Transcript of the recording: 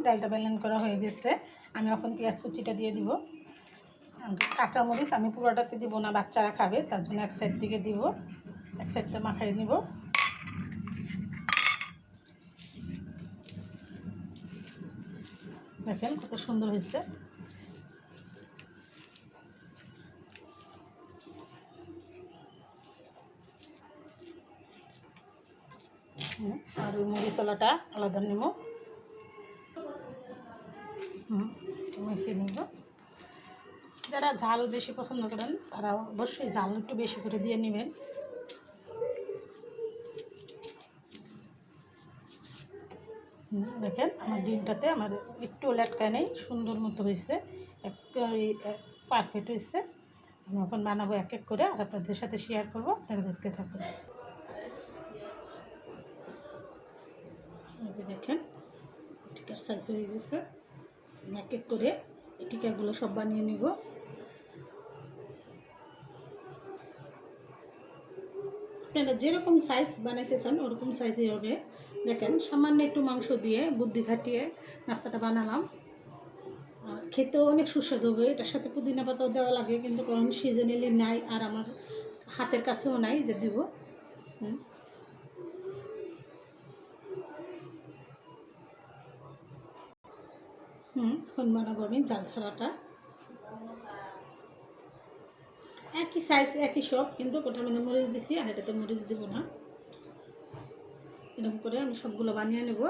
ডালটা ব্যালেন্স করা হয়ে গেছে। আমি এখন পেঁয়াজ কুচিটা দিয়ে দিব। কাঁচামরিচ আমি পুরোটাতে দিব না, বাচ্চারা খাবে, তার জন্য এক সাইড দিকে দিব, এক সাইডটা মাখাই নিব। দেখেন কত সুন্দর হয়েছে। আর ওই মরিচলাটা আলাদা নেব, মেখে নেব। যারা ঝাল বেশি পছন্দ করেন তারা অবশ্যই ঝাল একটু বেশি করে দিয়ে নেবেন। দেখেন আমার ডিমটাতে আমার একটু লেটকায় নেই, সুন্দর মতো হয়েছে, পারফেক্ট হয়েছে। আমি এখন বানাবো এক এক করে, আর আপনাদের সাথে শেয়ার করবো, আপনারা দেখতে থাকুন। এই যে দেখেন টিকার সাইজ হয়ে গেছে। এক এক করে এই টিকাগুলো সব বানিয়ে নিব। আপনারা যেরকম সাইজ বানাইতে চান ওরকম সাইজই হবে। দেখেন সামান্য একটু মাংস দিয়ে বুদ্ধি খাটিয়ে নাস্তাটা বানালাম। খেতেও অনেক সুস্বাদু হবে। এটার সাথে পুদিনা পাতাও দেওয়া লাগে, কিন্তু কখন সিজনালি নাই, আর আমার হাতের কাছেও নাই যে দিব। এখন বানাবো আমি জাল ছাড়াটা। একই সাইজ একই সব, কিন্তু ওটার মধ্যে মরিচ দিছি আর এটাতে মরিচ দিব না। এরকম করে আমি সবগুলো বানিয়ে নেব।